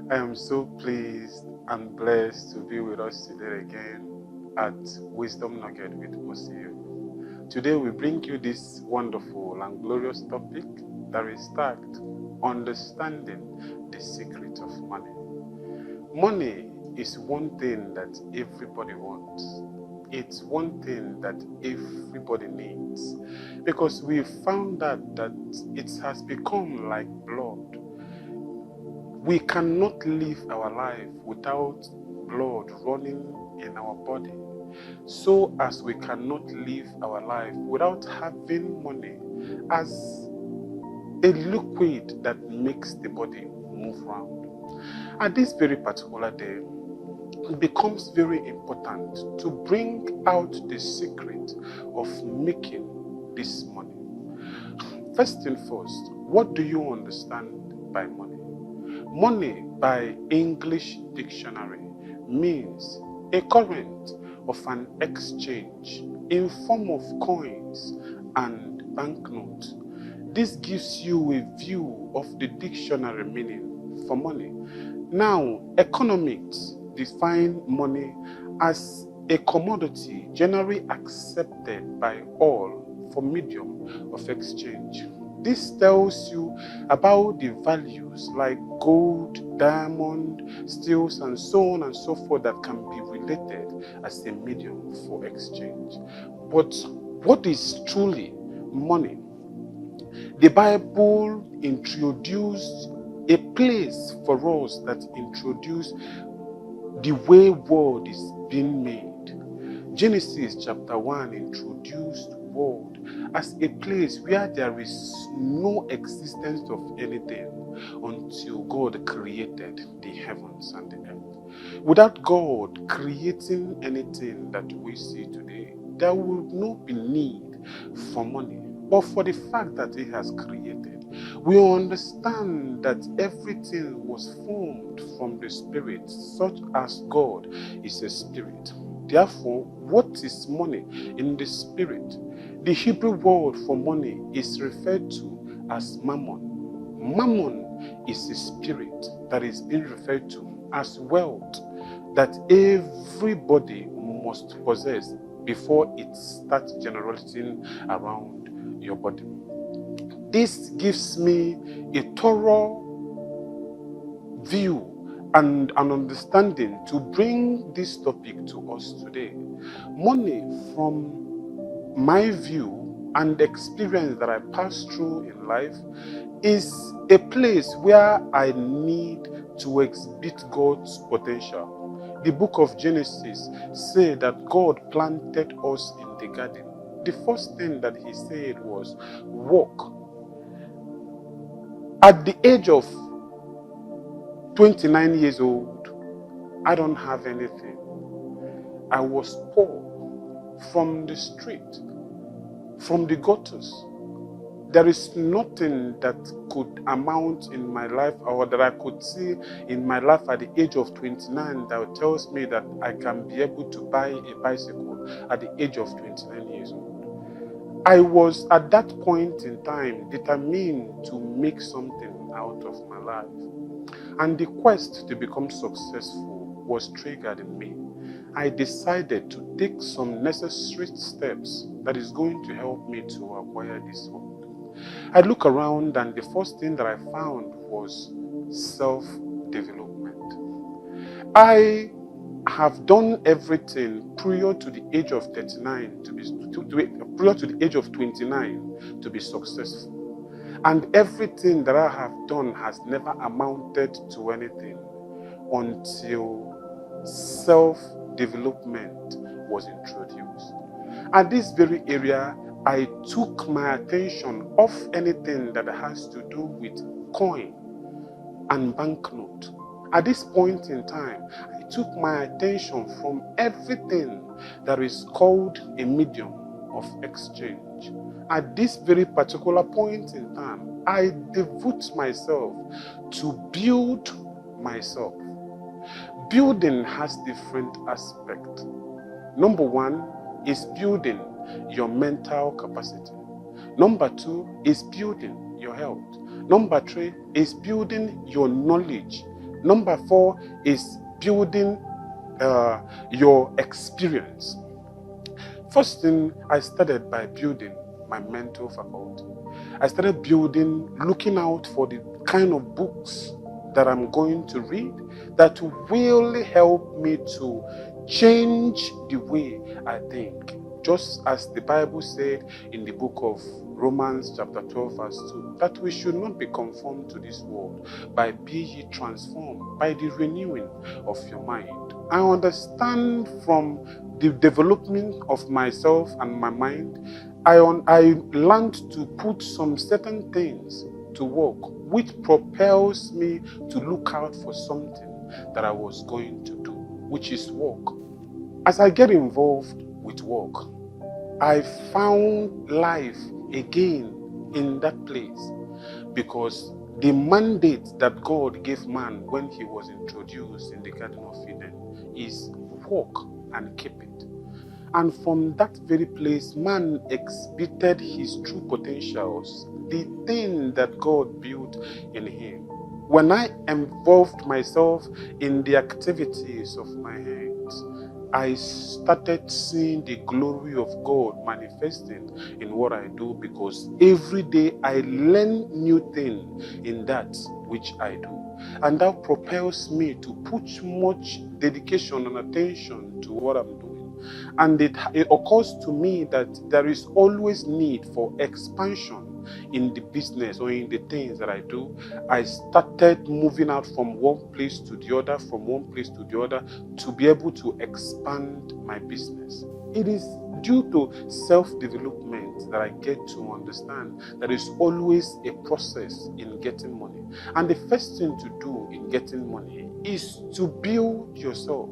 I am so pleased and blessed to be with us today again at Wisdom Nugget with OCO. Today we bring you this wonderful and glorious topic that is tagged Understanding the Secret of Money. Money is one thing that everybody wants. It's one thing that everybody needs because we found out that it has become like blood. We cannot live our life without blood running in our body, so as we cannot live our life without having money as a liquid that makes the body move around. At this very particular day, it becomes very important to bring out the secret of making this money. First and first, what do you understand by money? Money, by English dictionary, means a current of an exchange in form of coins and banknotes. This gives you a view of the dictionary meaning for money. Now, economists define money as a commodity generally accepted by all for medium of exchange. This tells you about the values like gold, diamond, steels, and so on and so forth that can be related as a medium for exchange. But what is truly money? The Bible introduced a place for us that introduced the way world is being made. Genesis chapter 1 introduced world as a place where there is no existence of anything until God created the heavens and the earth. Without God creating anything that we see today, there would not be need for money. But for the fact that He has created, we understand that everything was formed from the Spirit, such as God is a spirit. Therefore, what is money in the spirit? The Hebrew word for money is referred to as mammon. Mammon is a spirit that is being referred to as wealth that everybody must possess before it starts generating around your body. This gives me a thorough view and an understanding to bring this topic to us today. Money, from my view and the experience that I passed through in life, is a place where I need to exhibit God's potential. The book of Genesis said that God planted us in the garden. The first thing that He said was, walk. At the age of 29 years old, I don't have anything. I was poor, from the street, from the gutters. There is nothing that could amount in my life or that I could see in my life at the age of 29 that tells me that I can be able to buy a bicycle at the age of 29 years old. I was at that point in time determined to make something out of my life. And the quest to become successful was triggered in me. I decided to take some necessary steps that is going to help me to acquire this world. I look around and the first thing that I found was self-development. I have done everything prior to the age of 39 prior to the age of 29 to be successful. And everything that I have done has never amounted to anything until self-development was introduced. At this very area, I took my attention off anything that has to do with coin and banknote. At this point in time, I took my attention from everything that is called a medium of exchange. At this very particular point in time, I devote myself to build myself. Building has different aspects. Number one is building your mental capacity. Number two is building your health. Number three is building your knowledge. Number 4 is building your experience. First thing, I started by building my mental faculty. I started looking out for the kind of books that I'm going to read that will help me to change the way I think. Just as the Bible said in the book of Romans chapter 12 verse 2, that we should not be conformed to this world, but be ye transformed by the renewing of your mind. I understand from the development of myself and my mind, I learned to put some certain things to work, which propels me to look out for something that I was going to do, which is work. As I get involved with work, I found life again in that place, because the mandate that God gave man when he was introduced in the Garden of Eden is work and keep it. And from that very place, man exhibited his true potentials, the thing that God built in him. When I involved myself in the activities of my hands, I started seeing the glory of God manifesting in what I do, because every day I learn new things in that which I do. And that propels me to put much dedication and attention to what I'm doing. And it occurs to me that there is always need for expansion in the business or in the things that I do. I started moving out from one place to the other, to be able to expand my business. It is due to self-development that I get to understand that there is always a process in getting money. And the first thing to do in getting money is to build yourself.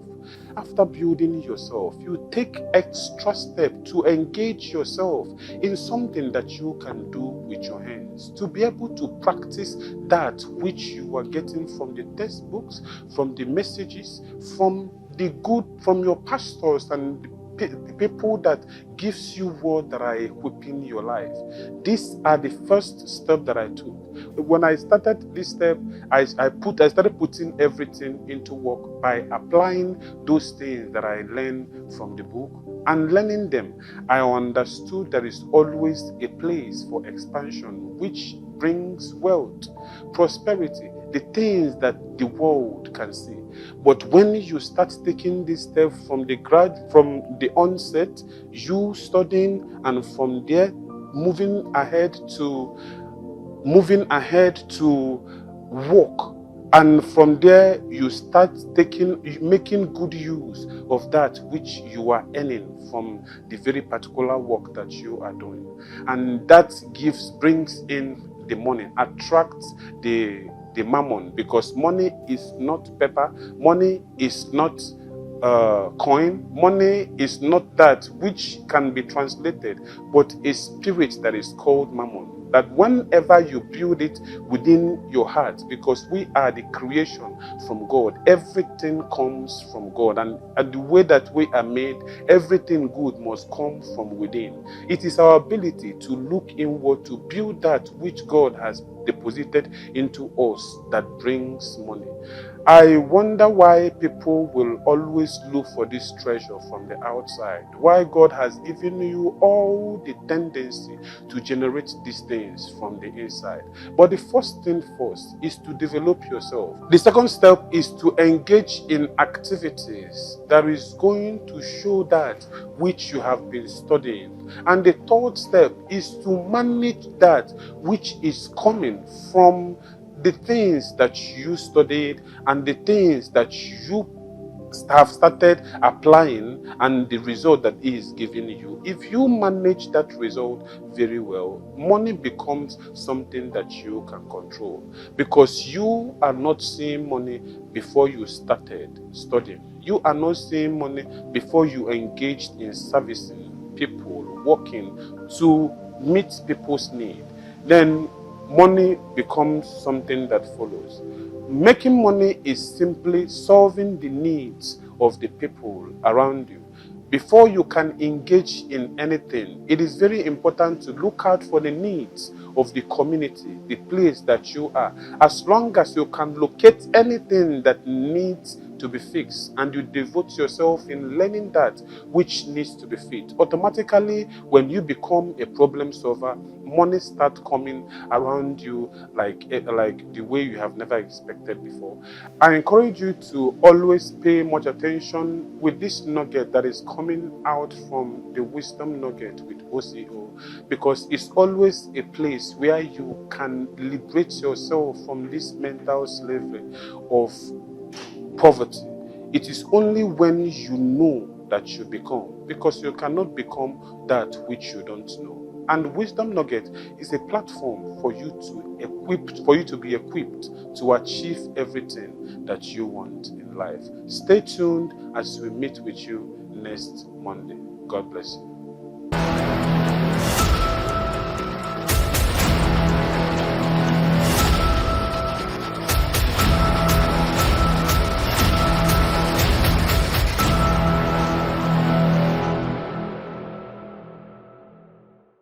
After building yourself, you take extra step to engage yourself in something that you can do with your hands, to be able to practice that which you are getting from the textbooks, from the messages, from your pastors and the people that gives you word that are equipping your life. These are the first step that I took. When I started this step, I started putting everything into work by applying those things that I learned from the book. And learning them, I understood there is always a place for expansion, which brings wealth, prosperity, the things that the world can see. But when you start taking this step from the onset, you studying, and from there moving ahead to work, and from there you start making good use of that which you are earning from the very particular work that you are doing, and that brings in the money, attracts the mammon, because money is not paper, money is not coin, money is not that which can be translated, but a spirit that is called mammon. That whenever you build it within your heart, because we are the creation from God, everything comes from God, and the way that we are made, everything good must come from within. It is our ability to look inward to build that which God has deposited into us that brings money. I wonder why people will always look for this treasure from the outside. Why God has given you all the tendency to generate these things from the inside. But the first thing first is to develop yourself. The second step is to engage in activities that is going to show that which you have been studying. And the third step is to manage that which is coming from the things that you studied and the things that you have started applying, and the result that is giving you. If you manage that result very well, money becomes something that you can control, because you are not seeing money before you started studying. You are not seeing money before you engaged in servicing people, working to meet people's need. Then money becomes something that follows. Making money is simply solving the needs of the people around you. Before you can engage in anything, it is very important to look out for the needs of the community, the place that you are. As long as you can locate anything that needs to be fixed and you devote yourself in learning that which needs to be fixed, automatically when you become a problem solver, money start coming around you like the way you have never expected before. I encourage you to always pay much attention with this nugget that is coming out from the Wisdom Nugget with OCO, because it's always a place where you can liberate yourself from this mental slavery of poverty. It is only when you know that you become, because you cannot become that which you don't know. And Wisdom Nugget is a platform for you to be equipped to achieve everything that you want in life. Stay tuned as we meet with you next Monday. God bless you.